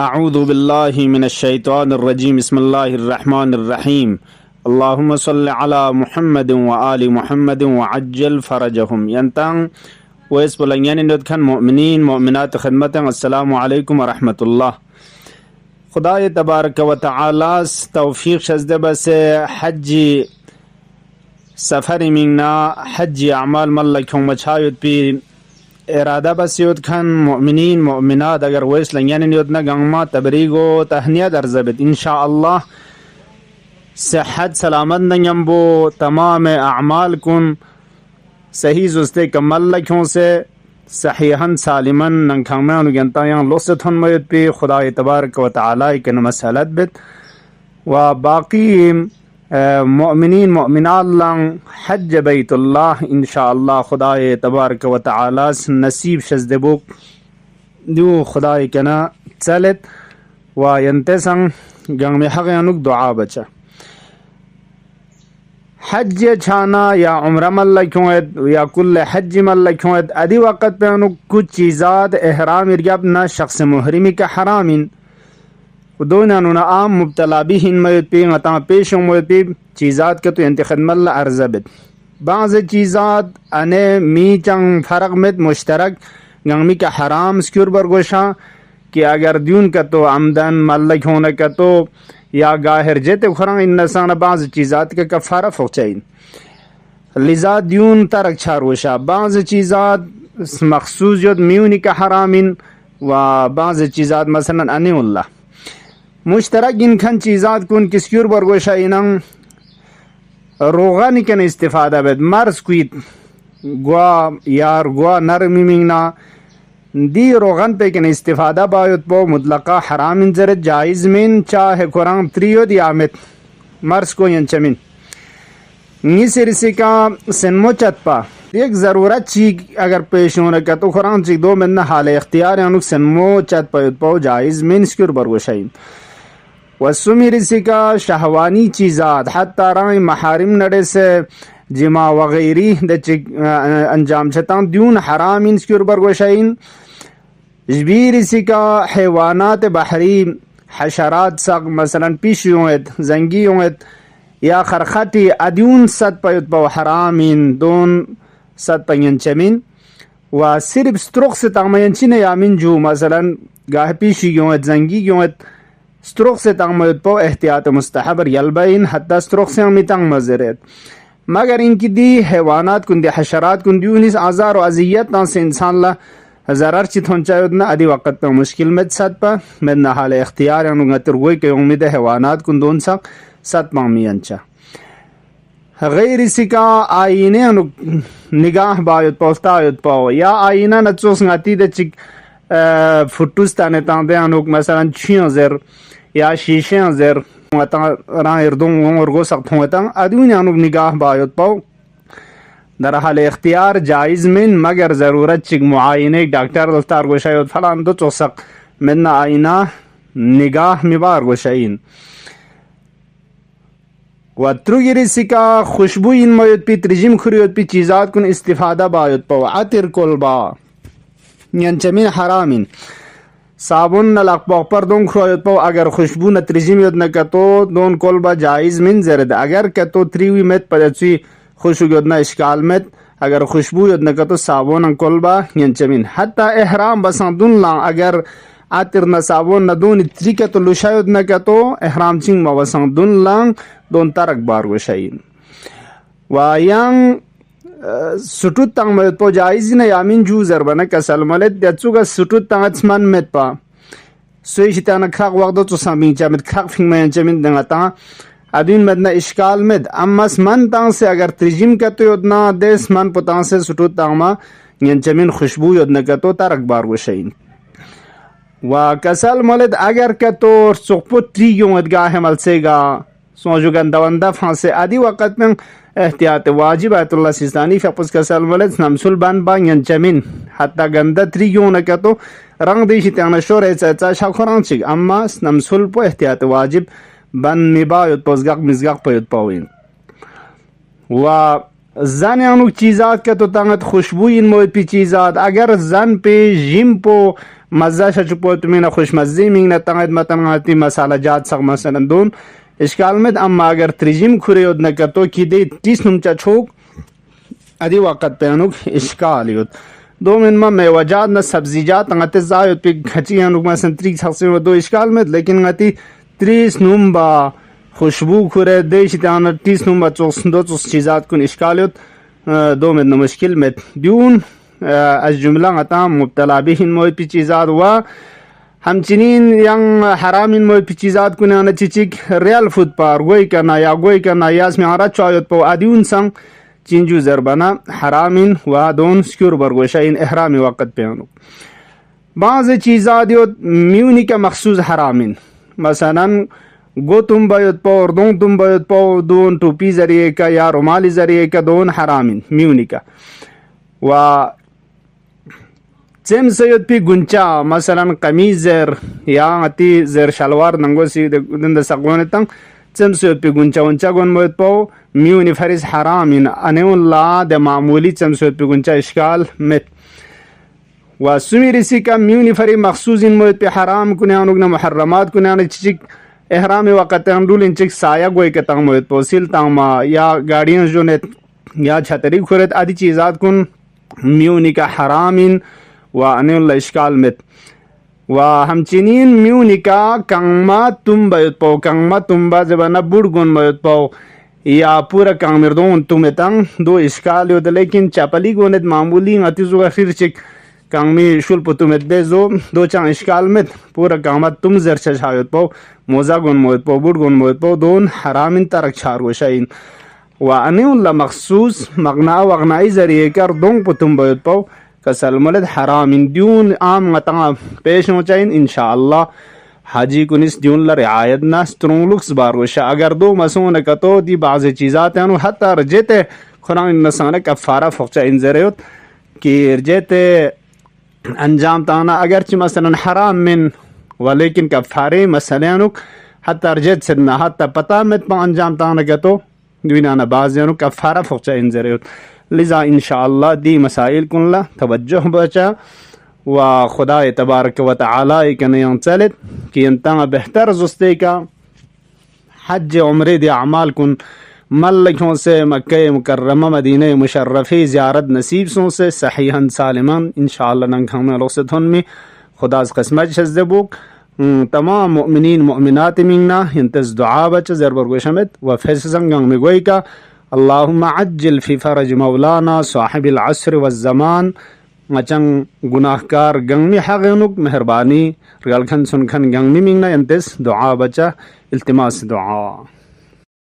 अऊज़ु बिल्लाहि मिनश्शैतानिर्रजीम बिस्मिल्लाहिर्रहमानिर्रहीम अल्लाहुम्मा सल्लि अला मुहम्मदिन व आलि मुहम्मदिन व अज्जल फरजहुम यंतंग वैस बुलंगियान खन मोमिनीन मोमिनात खिदमतंग अस्सलामु अलैकुम व रहमतुल्लाह। खुदाए तबारक व तआला तौफीक शज़दे बसे हज्जी सफ़र मिंगना हज्जी अमाल मल्लखों मछायुत पी इरादा बस युद खन मोमिनीन मोमिनात अगर वैस लंगियान युद न गंगमा तबरीगो तहनियत अर्जबत इंशाअल्लाह सेहत सलामत नंगम्बो तमाम अमाल कुन सही जुस्ते कमल लखों से सहीहन सालिमन नंखामे अनुगंता yang लुसथन मयद पे खुदा तबारक व तआला के मसलत बित व बाकी मोमिनीन मोमिनात लंग हज बैतुल्लाह इंशाअल्लाह खुदा तबारक व तआला नसीब शजदबो दो खुदा के ना चलत व यंते संग गंग में हक अनुक दुआ बचा हज छाना या उम्र मल्ल क्यों या कुल हज मल्ल क्यों अदी वक़्त पे अनु कुछ चीज़ात एहराम इर्गब न शख्स मुहरिमी के हरामिन दोन अनुना आम मुब्तला बिहिन मयद पे अता पेश मयद पे चीज़ात के तो इंतखद मल्ल अर्जबत बाज़ चीज़ात अने मी चंग फ़र्क में मुश्तरक गंगमी के हराम स्क्यूर बरगोशा कि अगर द्यून का तो आमदन मल्ल क्यों का तो या गाहिर जेते खुरान इन नसान बाज़ चीज़ात के कफ़ारा फ़ोचाइन लिजा द्यून तरक छारोशा बाज़ चीज़ात मखसूस जो म्यूनी का हरामिन व बाज़ चीज़ात मसलन अनिउल्ला मुश्तरक इन खन चीज़ात कुन किस्क्यूर बरगोशा इनंग रोगा निकन इस्तिफ़ादा बेद मर्स कुत गुआ यार गुआ नरमी मिंगना दी रोगन पे के इस्तिफादा बायुत पो मुतलका हराम जर जायज़ मिन चाहे कुरान त्रियोद यामित मर्स को यंचमिन निसिरसी का सन्मो चतपा एक ज़रूरत चीज अगर पेश होने का तो कुरान चीज दो मिन हाल इख्तियार अनुक सन्मो चत पायुत पो जायज़ मिन स्क्यूर बरगोशाइन वसुमी रिसी का शहवानी चीज़ात हत्ता राय महारिम नड़े से जिमा वगैरी अंजाम छतां द्यून हराम इन स्क्यूर बरगोशाइन जबीर इसी का हैवानात बहरी हशरात सक मसलन पिशुत जंगीत या खरखटी अद्यून सत पयुत पव हराम इन दोन सत पयंचमिन व सिर्फ स्ट्रोक से तामयंचिन यामिन जो मसलन गाह पिशुत जंगीत स्ट्रोक से तामयत पव एहतियात मुस्तहब यलबइन हत्ता स्ट्रोक से अमितंग मजरत मगर इनकी दी हैवानात कुन दी हशरात कुन दी इस आज़ार व अजियत से इंसान ला ज़रार चित होना अदी वक़्त पे मुश्किल में सत पा में नहाल इख्तियार अनुगतर गोई के उम्मीद हैवानात कुन दोन सक सत मामी अंचा गैर इसी का आईने अनु निगाह बायुत पौस्ता आयुत पाओ या आईना नचोस गाती दे चिक फुटुस्ताने तांदे अनुक मसलन छियों ज़र या शीशे ज़र इर्दों सकता हूँ अदून अनुक निगाह बायुत पाओ दर हाल इख्तियार जायज़ मिन मगर ज़रूरत चिक मुआयने डॉक्टर दफ्तार गोशाय फलान दो चौसक मिन आईना निगाह मिबार गोशाइन वत्रुगिरिसी का खुशबू इन मयुत पी त्रिजिम खुरियत पी चीज़ात कुन इस्तिफादा बायुत पाओ अतिर कोलबा यंचमिन हरामिन साबुन न लकबा पर दोन खुरायत पाओ अगर खुशबू न त्रिजिम युद न कतो दोन कोलबा जायज़ मिन जरद अगर कतो त्रिवी में पदची खुशबू युद न इश्काल में अगर खुशबू युद न कतो साबुन कोलबा यंचमिन हत्ता एहराम बसा दुन ला अगर आतिर न साबुन न दोन त्रिके तो लुशा युद न कतो एहराम चिंग बसा दुन ला दोन तरक बार गोशाइन वायांग सुटुत तंग में तो जायज़ न यामिन जू जरबना कसल मलत दचुगा सुटुत तंग मन में पा सोई शिता न खक वक्त तो सामिंग चामित खक फिंग में चामित दंगता अदीन में न इश्काल में अम्मस मन तंग से अगर त्रिजिम का तो योजना देश मन पुतां से सुटुत तंग मा यंचमिन खुशबू योजना का तो तरक बार वशाइन वा कसल मलत अगर का तो सुखपु त्रियों अदगाह मलसेगा सोजुगन दवंदा फांसे आदि वक़्त में एहतियात वाजिब आयतुल्लाह सिस्तानी फपस कसल मलत नमसुल बन बा यंचमिन हत्ता गंदा त्रियों न का तो रंग देशी त्याना शोर ऐसा शाखुरांग चिक अम्मा नमसुल पो एहतियात वाजिब बन मिबा युत पोजगक मिजगक पयुत पाविन वा زن انو چیزات که تو تانت خوشبوین موید پی چیزات اگر زن پی جیم پو مزه شا چپو تمین خوشمزی مینگ نتانت متنغاتی مساله جات سق مثلا دون اشکال مد. اما اگر ترجیم خوری ود نکتو کی دی تیس نمچا چوک ادی وقت پیانوک اشکال یود دو من ما میوجات نه سبزیجات نغت زایود پی گھچی انوک مثلا تریک سخصی و دو اشکال مد. لیکن غتی تریس نم با خوشبو خوره دیش تانا تیس نم با چوس دو چوس چیزات کن اشکال یود دو من مشکل مد. دیون از جمله غتا مبتلا بهین موید پی چیزات و همچنین yang haramin moy pichizat kuna na chichik real food par goy kana yas mi ara chayot po adiun sang chinju zerbana haramin wa don skur bargosha in ihrami waqt peanu bazı chizat yot miuni ka makhsus haramin masalan गोतुम bayot po ordon tum bayot po don topi zariye ka ya rumali zariye ka don haramin miuni ka wa سیم سید پی گنچا مثلا قمیز زر یا اتی زر شلوار ننگوسی دند سقوان تنگ سیم سید پی گنچا ونچا گون موید پاو میونی فریز حرامین انیون لا ده معمولی سیم سید پی گنچا اشکال مت و سمی رسی کا میونی فری مخصوص این موید پی حرام کنه آنوگنا محرمات کنه آنو چیچک احرامی وقت اندول انچک سایه گوی که تنگ موید پاو سیل تنگ ما یا گاڑیان جو نت یا چھتری خورد آدی چیزات کن میونی کا حرامین و انیل اشکال مت و همچنین میونیکا کنگما تم باید پاو کنگما تم با زبانا بودگون باید پاو یا پورا کنگ مردون تمتن دو اشکال یود. لیکن چپلی گونت معمولی غتیزو غفیر چک کنگمی شل پتومت دیزو دو چند اشکال مت پورا کنگما تم زرچش هایود پاو موزا گون موید پاو بودگون موید پاو دون حرامین ترک چارگوشا این و انیل مخصوص مغنا و غنایی ذریعه کر دون پتوم باید پاو کسل ملد حرام دیون عام غتا پیش نوچاین انشاءاللہ حاجی کنس دیون لرعایت نا سترون لکس باروشا اگر دو مسون کتو دی بعض چیزات ہیں حتی رجیتے قرآن نسانہ کفارہ فقچہ انزریوت کہ رجیتے انجام تانا اگرچہ مثلا حرام من ولیکن کفارے مسئلینک حتی رجیت سدنا حتی پتا مت پا انجام تانا کتو دوینانا بعضیانو کفارہ فقچہ انزریوت. لذا انشاءاللہ دی مسائل کن لا توجہ بچا و خدا تبارک و تعالی کنیان چلت کہ انتا بہتر زستے کا حج عمرے دی اعمال کن ملکوں سے مکہ مکرمہ مدینہ مشرفی زیارت نصیب سوں سے صحیحاً سالمان انشاءاللہ ننگ ہمیں لوست ہن میں خدا از قسمت شزدبوک تمام مؤمنین مؤمنات منگنا انتز دعا بچ زربر گوشمت و فیس سنگنگ میں گوئی کا اللهم عجل في فرج مولانا صاحب العصر والزمان مچنگ گناہکار گنگمی حقینک مہربانی رگل کھن سن کھن گنگمی منگنا انتس دعا بچا التماس دعا.